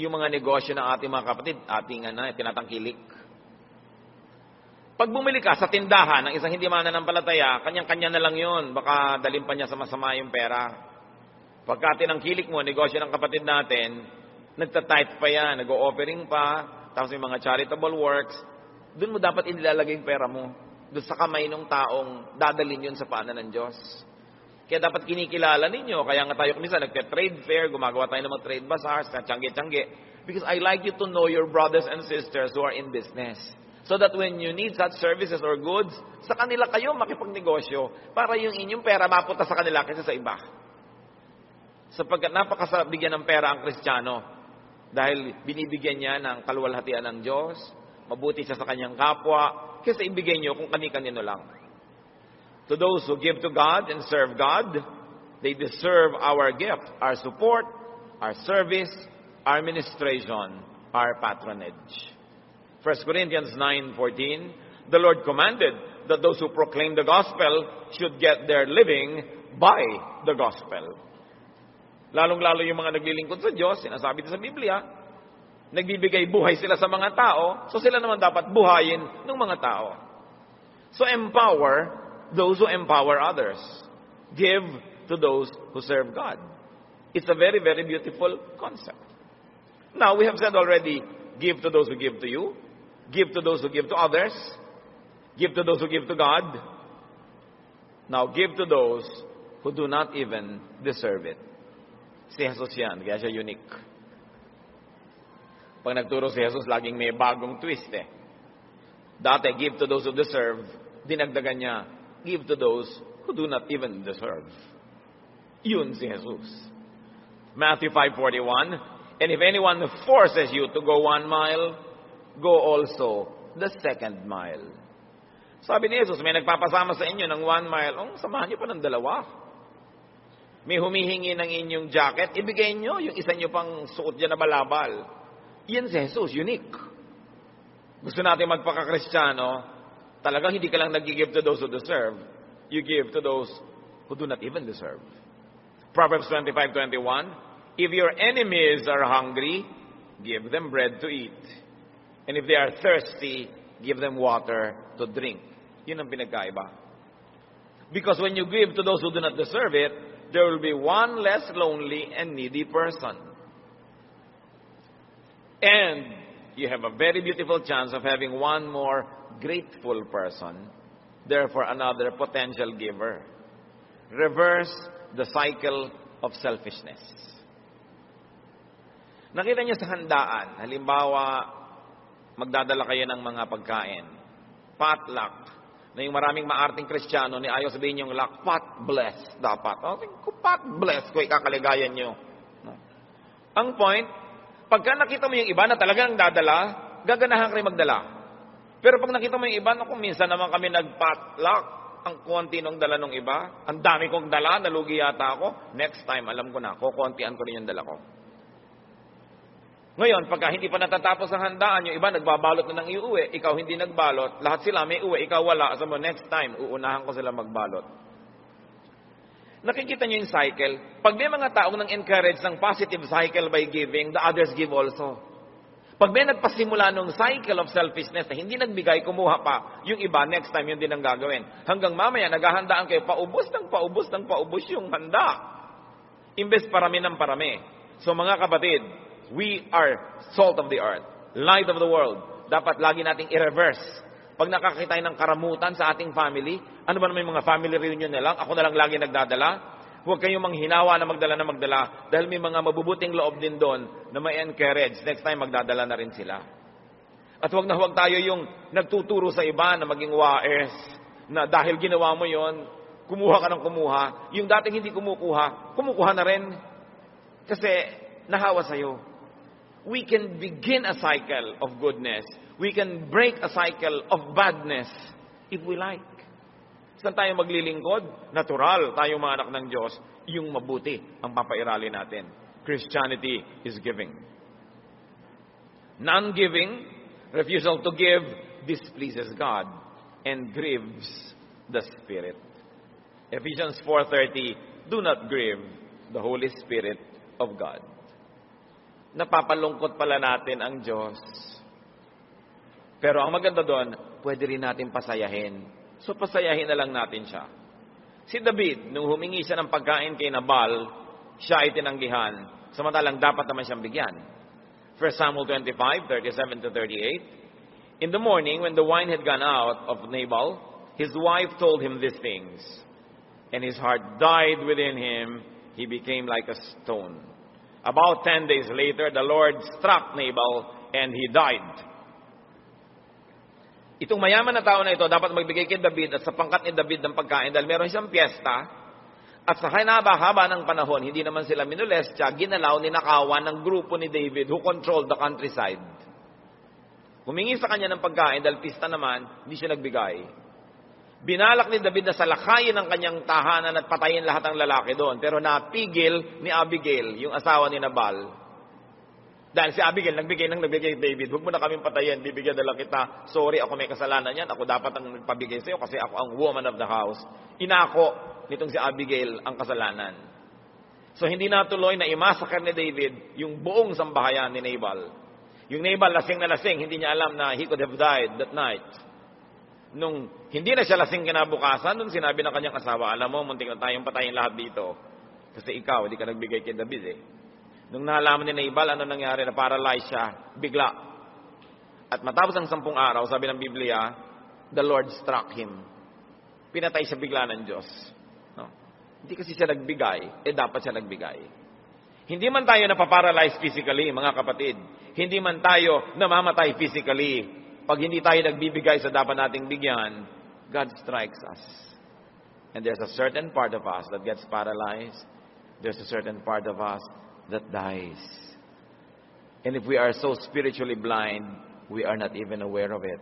yung mga negosyo ng ating mga kapatid, ating tinatangkilik. Pag bumili ka sa tindahan ng isang hindi mananampalataya, kanyang-kanya na lang yun, baka dalhin pa niya sa masama yung pera. Pagka tinangkilik mo, negosyo ng kapatid natin, nagta-tithe pa yan, nag-o-offering pa, tapos may mga charitable works, doon mo dapat inilalagay yung pera mo. Doon sa kamay ng taong dadalhin yun sa paanan ng Diyos. Kaya dapat kinikilala ninyo. Kaya nga tayo kumisa, nagka-trade fair, gumagawa tayo ng mga trade bazaars, tiyangge-tiyangge. Because I like you to know your brothers and sisters who are in business. So that when you need such services or goods, sa kanila kayo makipagnegosyo para yung inyong pera mapunta sa kanila kaysa sa iba. Sapagkat napakasarap bigyan ng pera ang Kristiyano dahil binibigyan niya ng kaluwalhatian ng Diyos, mabuti siya sa kanyang kapwa, kaysa ibigay niyo kung kani-kanino lang. To those who give to God and serve God, they deserve our gift, our support, our service, our ministration, our patronage. 1 Corinthians 9:14, the Lord commanded that those who proclaim the gospel should get their living by the gospel. Lalong-lalo yung mga naglilingkod sa Diyos, sinasabi sa Biblia, nagbibigay buhay sila sa mga tao, so sila naman dapat buhayin ng mga tao. So empower those who empower others. Give to those who serve God. It's a very, very beautiful concept. Now, we have said already, give to those who give to you, give to those who give to others, give to those who give to God. Now, give to those who do not even deserve it. Si Jesus yan, kaya siya unique. Pag nagturo si Jesus, laging may bagong twist eh. Dati, give to those who deserve, dinagdagan niya, give to those who do not even deserve. Yun si Jesus. Matthew 5:41, and if anyone forces you to go 1 mile, go also the 2nd mile. Sabi ni Jesus, may nagpapasama sa inyo ng 1 mile, samahan niyo pa ng 2. May humihingi ng inyong jacket, ibigay niyo yung isa niyo pang suot dyan na balabal. Yan si Jesus, unique. Gusto natin magpaka-Kristiyano, talagang hindi ka lang nag-give to those who deserve, you give to those who do not even deserve. Proverbs 25:21, if your enemies are hungry, give them bread to eat. And if they are thirsty, give them water to drink. Yun ang pinagkaiba. Because when you give to those who do not deserve it, there will be one less lonely and needy person. And you have a very beautiful chance of having one more grateful person, therefore another potential giver. Reverse the cycle of selfishness. Nakita niyo sa handaan, halimbawa, magdadala kayo ng mga pagkain, potluck, na yung maraming maarting Kristiyano, ni ayaw sabihin yung luck, pot bless dapat. Pot bless ko, ikakaligayan nyo. No? Ang point, pagka nakita mo yung iba na talagang dadala, gaganahan kayo magdala. Pero pag nakita mo yung iba, kung minsan naman kami nag-potluck, ang konti nung dala nung iba, ang dami kong dala, nalugi yata ako, next time, alam ko na, kukuntian ko rin yung dala ko. Ngayon, pagka hindi pa natatapos ang handaan, yung iba nagbabalot na ng iuwi, ikaw hindi nagbalot, lahat sila may uwi, ikaw wala, so next time, uunahan ko sila magbalot. Nakikita nyo yung cycle. Pag may mga taong nang encourage ng positive cycle by giving, the others give also. Pag may nagpasimula ng cycle of selfishness na hindi nagbigay, kumuha pa, yung iba, next time, yun din ang gagawin. Hanggang mamaya, naghahandaan kayo, paubos yung handa. Imbes parami ng parami. So mga kapatid, we are salt of the earth, light of the world. Dapat lagi nating i-reverse. Pag nakakita tayo ng karamutan sa ating family, ano ba naman yung mga family reunion na lang, ako na lang lagi nagdadala, huwag kayong manghinawa na magdala, dahil may mga mabubuting loob din doon na may encourage. Next time, magdadala na rin sila. At huwag na huwag tayo yung nagtuturo sa iba na maging waes, na dahil ginawa mo yon, kumuha ka ng kumuha. Yung dating hindi kumukuha na rin. Kasi nahawa sa'yo. We can begin a cycle of goodness. We can break a cycle of badness if we like. Saan tayo maglilingkod? Natural, tayong mga anak ng Diyos, yung mabuti ang papairali natin. Christianity is giving. Non-giving, refusal to give, displeases God and grieves the Spirit. Ephesians 4:30, do not grieve the Holy Spirit of God. Napapalungkot pala natin ang Diyos. Pero ang maganda doon, pwede rin natin pasayahin. So pasayahin na lang natin siya. Si David, nung humingi siya ng pagkain kay Nabal, siya ay tinanggihan. Samantalang dapat naman siyang bigyan. 1 Samuel 25:37-38. In the morning, when the wine had gone out of Nabal, his wife told him these things. And his heart died within him. He became like a stone. About 10 days later, the Lord struck Nabal and he died. Itong mayaman na tao na ito, dapat magbigay kay David at sa pangkat ni David ng pagkain dahil meron siyang piyesta. At sa haba ng panahon, hindi naman sila minolestya, ginalaw, ninakawan ng grupo ni David who controlled the countryside. Humingi sa kanya ng pagkain dahil pista naman, hindi siya nagbigay. Binalak ni David na salakayin ang kanyang tahanan at patayin lahat ng lalaki doon. Pero napigil ni Abigail, yung asawa ni Nabal. Dahil si Abigail, nagbigay David, huwag mo na kaming patayin, bibigyan na lang kita. Sorry, ako may kasalanan yan. Ako dapat ang nagpabigay sa'yo kasi ako ang woman of the house. Inako nitong si Abigail ang kasalanan. So hindi natuloy na imasakar ni David yung buong sambahayan ni Nabal. Yung Nabal, lasing na lasing, hindi niya alam na he could have died that night. Nung hindi na siya lasing kinabukasan, nung sinabi ng kanyang asawa, alam mo, muntik na tayong patayin lahat dito. Kasi ikaw, hindi ka nagbigay kay David eh. Nung nalaman ni Nabal, ano nangyari? Na-paralyze siya, bigla. At matapos ang 10 araw, sabi ng Biblia, the Lord struck him. Pinatay siya bigla ng Diyos. No? Hindi kasi siya nagbigay, dapat siya nagbigay. Hindi man tayo napaparalyze physically, mga kapatid. Hindi man tayo namamatay physically. Pag hindi tayo nagbibigay sa dapat nating bigyan, God strikes us. And there's a certain part of us that gets paralyzed. There's a certain part of us that dies. And if we are so spiritually blind, we are not even aware of it.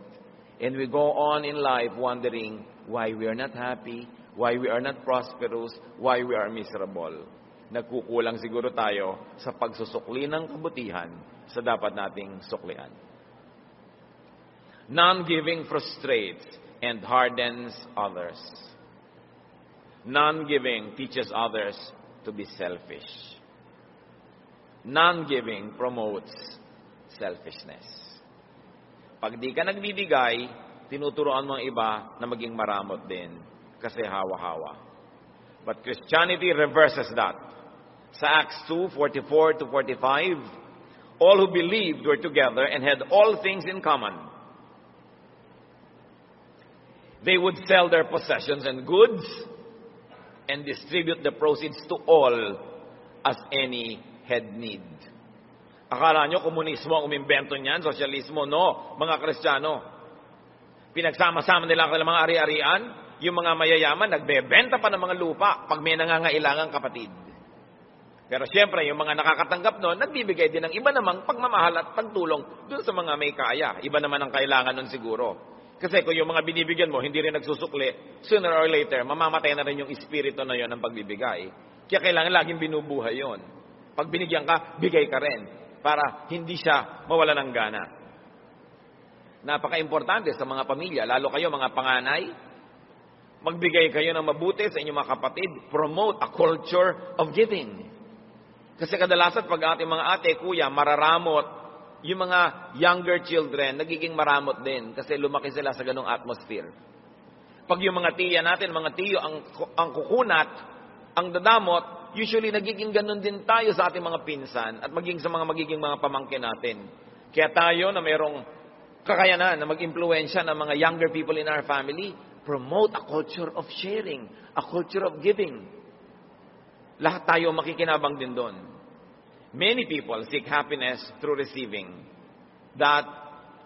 And we go on in life wondering why we are not happy, why we are not prosperous, why we are miserable. Nagkukulang siguro tayo sa pagsusukli ng kabutihan sa dapat nating suklian. Non-giving frustrates and hardens others. Non-giving teaches others to be selfish. Non-giving promotes selfishness. Pag di ka nagbibigay, tinuturoan mo ang iba na maging maramot din kasi hawa-hawa. But Christianity reverses that. Sa Acts 2:44-45, all who believed were together and had all things in common. They would sell their possessions and goods and distribute the proceeds to all as any had need. Akala nyo komunismo ang umimbento niyan, sosyalismo? No, mga Kristiyano. Pinagsama-sama nila ang mga ari-arian, yung mga mayayaman, nagbebenta pa ng mga lupa pag may nangangailangang kapatid. Pero siyempre, yung mga nakakatanggap noon, nagbibigay din ng iba namang pagmamahal at pagtulong dun sa mga may kaya. Iba naman ang kailangan nun siguro. Kasi kung yung mga binibigyan mo, hindi rin nagsusukli, sooner or later, mamamatay na rin yung espiritu na yon ng pagbibigay. Kaya kailangan laging binubuhay yon. Pag binigyan ka, bigay ka rin. Para hindi siya mawala ng gana. Napaka-importante sa mga pamilya, lalo kayo mga panganay, magbigay kayo ng mabuti sa inyong mga kapatid. Promote a culture of giving. Kasi kadalasan pag ating mga ate, kuya, mararamot, yung mga younger children, nagiging maramot din kasi lumaki sila sa ganong atmosphere. Pag yung mga tiya natin, mga tiyo, ang kukunat, ang dadamot, usually nagiging ganon din tayo sa ating mga pinsan at maging sa mga magiging mga pamangkin natin. Kaya tayo na mayroong kakayanan na mag-impluensya ng mga younger people in our family, promote a culture of sharing, a culture of giving. Lahat tayo makikinabang din doon. Many people seek happiness through receiving. That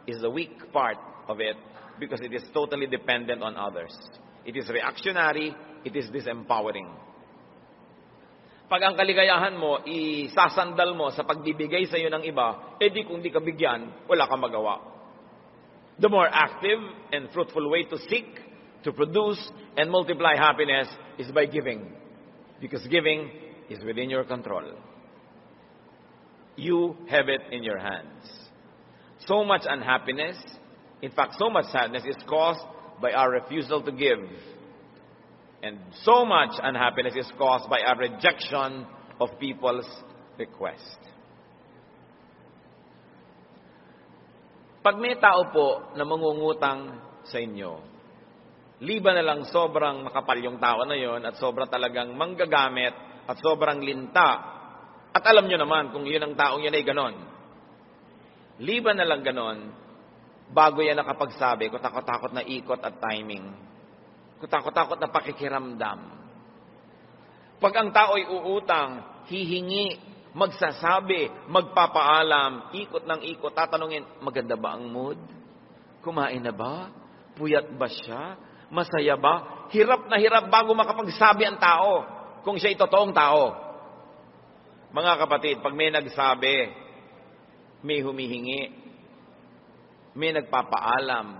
is the weak part of it because it is totally dependent on others. It is reactionary, it is disempowering. Pag ang kaligayahan mo, isasandal mo sa pagbibigay sa iyo ng iba, edi kung di ka bigyan, wala kang magawa. The more active and fruitful way to seek, to produce, and multiply happiness is by giving. Because giving is within your control. You have it in your hands. So much unhappiness, in fact, so much sadness is caused by our refusal to give. And so much unhappiness is caused by our rejection of people's request. Pag may tao po na mangungutang sa inyo, liban na lang sobrang makapal yung tao na yon at sobrang talagang manggagamit at sobrang linta, at alam nyo naman kung yun ang taong yun ay ganon. Liban na lang ganon, bago yan nakapagsabi, kutakot-takot na ikot at timing. Kutakot-takot na pakikiramdam. Pag ang tao'y uutang, hihingi, magsasabi, magpapaalam, ikot ng ikot, tatanungin, maganda ba ang mood? Kumain na ba? Puyat ba siya? Masaya ba? Hirap na hirap bago makapagsabi ang tao kung siya'y totoong tao. Mga kapatid, pag may nagsabi, may humihingi, may nagpapaalam,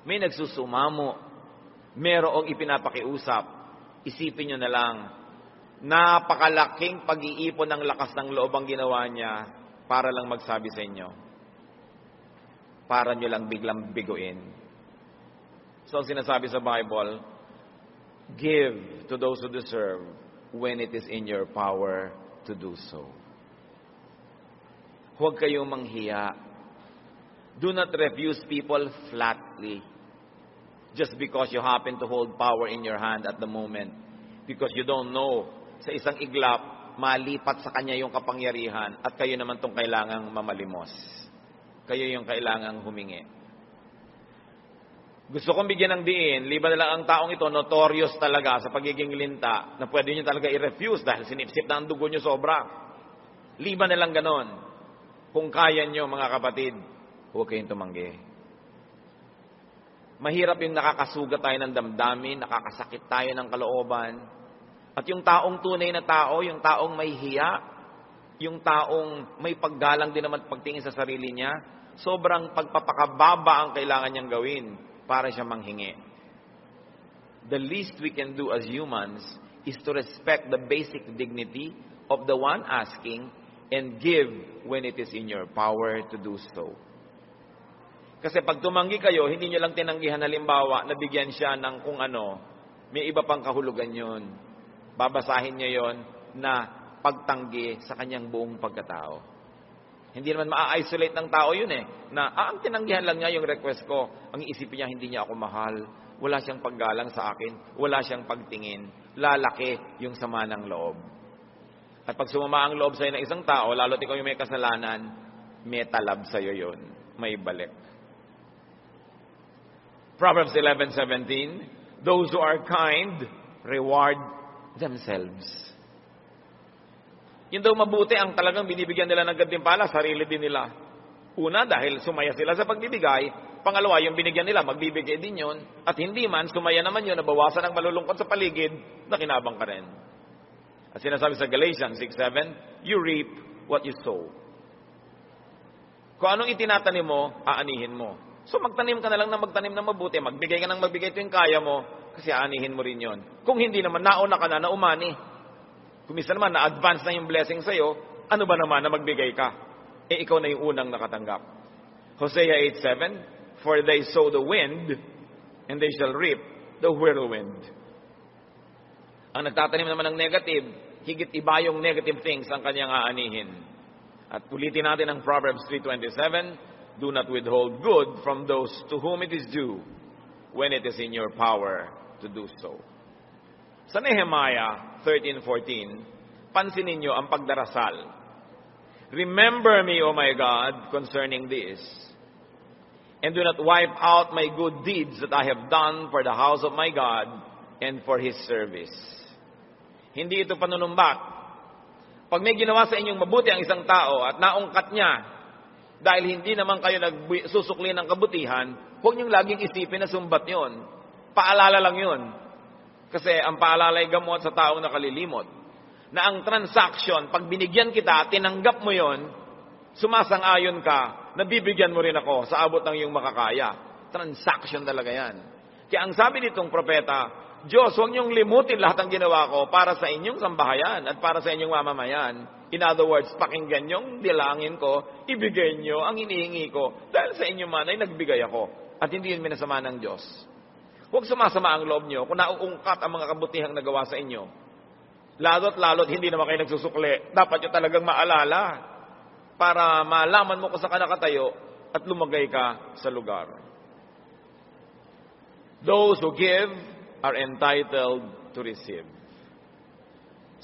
may nagsusumamo, merong ipinapakiusap, isipin nyo na lang, napakalaking pag-iipon ng lakas ng loob ang ginawa niya para lang magsabi sa inyo. Para nyo lang biglang biguin. So, sinasabi sa Bible, give to those who deserve when it is in your power to do so. Huwag kayong manghiya. Do not refuse people flatly. Just because you happen to hold power in your hand at the moment. Because you don't know, sa isang iglap, malipat sa kanya yung kapangyarihan at kayo naman tong kailangang mamalimos. Kayo yung kailangang humingi. Gusto kong bigyan ng diin, liban na lang ang taong ito, notorious talaga sa pagiging linta, na pwede nyo talaga i-refuse dahil sinipsip na ang dugo nyo sobra. Liban na lang ganon. Kung kaya nyo, mga kapatid, huwag kayong tumanggi. Mahirap yung nakakasugat tayo ng damdamin, nakakasakit tayo ng kalooban. At yung taong tunay na tao, yung taong may hiya, yung taong may paggalang din naman pagtingin sa sarili niya, sobrang pagpapakababa ang kailangan niyang gawin para siya manghingi. The least we can do as humans is to respect the basic dignity of the one asking and give when it is in your power to do so. Kasi pag tumanggi kayo, hindi nyo lang tinanggihan halimbawa na bigyan siya ng kung ano, may iba pang kahulugan yun. Babasahin niya yon na pagtanggi sa kanyang buong pagkatao. Hindi naman ma-isolate ng tao yun na ang tinanggihan lang niya yung request ko. Ang isipin niya, hindi niya ako mahal. Wala siyang paggalang sa akin. Wala siyang pagtingin. Lalaki yung sama ng loob. At pag sumama ang loob sa'yo ng isang tao, lalo't ikaw yung may kasalanan, may talab sa'yo yun. May balik. Proverbs 11:17, those who are kind reward themselves. Yun daw mabuti ang talagang binibigyan nila ng gantimpala, sarili din nila. Una, dahil sumaya sila sa pagbibigay. Pangalawa, yung binigyan nila, magbibigay din yun. At hindi man, sumaya naman yun, nabawasan ang malulungkot sa paligid, na kinabang ka rin. At sinasabi sa Galatians 6:7, you reap what you sow. Kung anong itinatanim mo, aanihin mo. So magtanim ka na lang na magtanim na mabuti, magbigay ka ng magbigay ito yung kaya mo, kasi aanihin mo rin yon. Kung hindi naman, nauna ka na umani. Kung minsan naman, na-advance na yung blessing sa'yo, ano ba naman na magbigay ka? Ikaw na yung unang nakatanggap. Hosea 8:7, for they sow the wind, and they shall reap the whirlwind. Ang nagtatanim naman ng negative, higit iba yung negative things ang kanyang aanihin. At ulitin natin ang Proverbs 3:27, do not withhold good from those to whom it is due when it is in your power to do so. Sa Nehemiah 13:14, pansinin niyo ang pagdarasal. Remember me, O my God, concerning this, and do not wipe out my good deeds that I have done for the house of my God and for His service. Hindi ito panunumbak. Pag may ginawa sa inyong mabuti ang isang tao at naungkat niya, dahil hindi naman kayo nagsusukli ng kabutihan, huwag niyong laging isipin na sumbat yon. Paalala lang yun. Kasi ang paalala ay gamot sa taong nakalilimot. Na ang transaction, pag binigyan kita, tinanggap mo yon, sumasang-ayon ka, nabibigyan mo rin ako sa abot ng iyong makakaya. Transaction talaga yan. Kaya ang sabi nitong propeta, Diyos, huwag niyong limutin lahat ng ginawa ko para sa inyong sambahayan at para sa inyong mamamayan. In other words, pakinggan niyong dilangin ko, ibigay niyo ang hinihingi ko. Dahil sa inyo man ay nagbigay ako. At hindi yun minasama ng Diyos. Huwag sumasama ang loob niyo kung nauungkat ang mga kabutihang nagawa sa inyo. Lalo't hindi naman kayo nagsusukli. Dapat nyo talagang maalala para malaman mo kung saan ka nakatayo at lumagay ka sa lugar. Those who give are entitled to receive.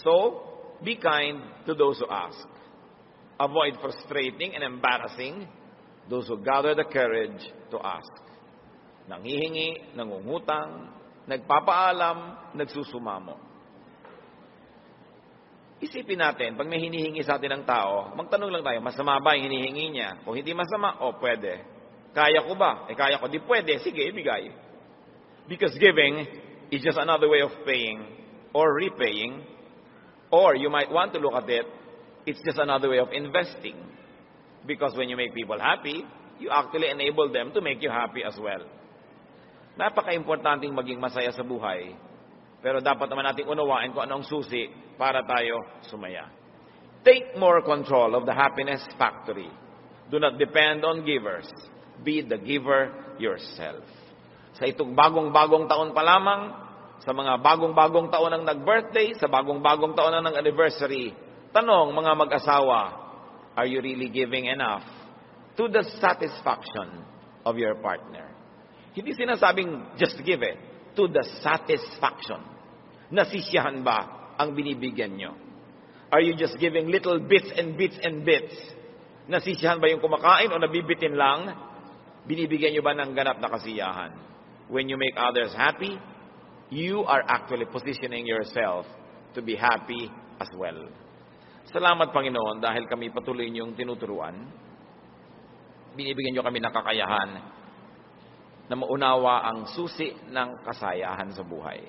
So, be kind to those who ask. Avoid frustrating and embarrassing those who gather the courage to ask. Nanghihingi, nangungutang, nagpapaalam, nagsusumamo. Isipin natin, pag may hinihingi sa atin ng tao, magtanong lang tayo, masama ba yung hinihingi niya? Kung hindi masama, pwede. Kaya ko ba? Kaya ko. Di pwede, sige, ibigay. Because giving is just another way of paying or repaying. Or you might want to look at it, it's just another way of investing. Because when you make people happy, you actually enable them to make you happy as well. Napaka-importanting maging masaya sa buhay. Pero dapat naman nating unawain kung anong susi para tayo sumaya. Take more control of the happiness factory. Do not depend on givers. Be the giver yourself. Sa itong bagong-bagong taon pa lamang, sa mga bagong-bagong taon ang nag-birthday, sa bagong-bagong taon ang nag-anniversary, tanong mga mag-asawa, are you really giving enough to the satisfaction of your partner? Hindi sinasabing just give to the satisfaction. Nasisiyahan ba ang binibigyan nyo? Are you just giving little bits and bits and bits? Nasisiyahan ba yung kumakain o nabibitin lang? Binibigyan nyo ba ng ganap na kasiyahan? When you make others happy, you are actually positioning yourself to be happy as well. Salamat, Panginoon, dahil kami patuloy niyong tinuturuan. Binibigyan niyo kami ng kakayahan na maunawa ang susi ng kasayahan sa buhay.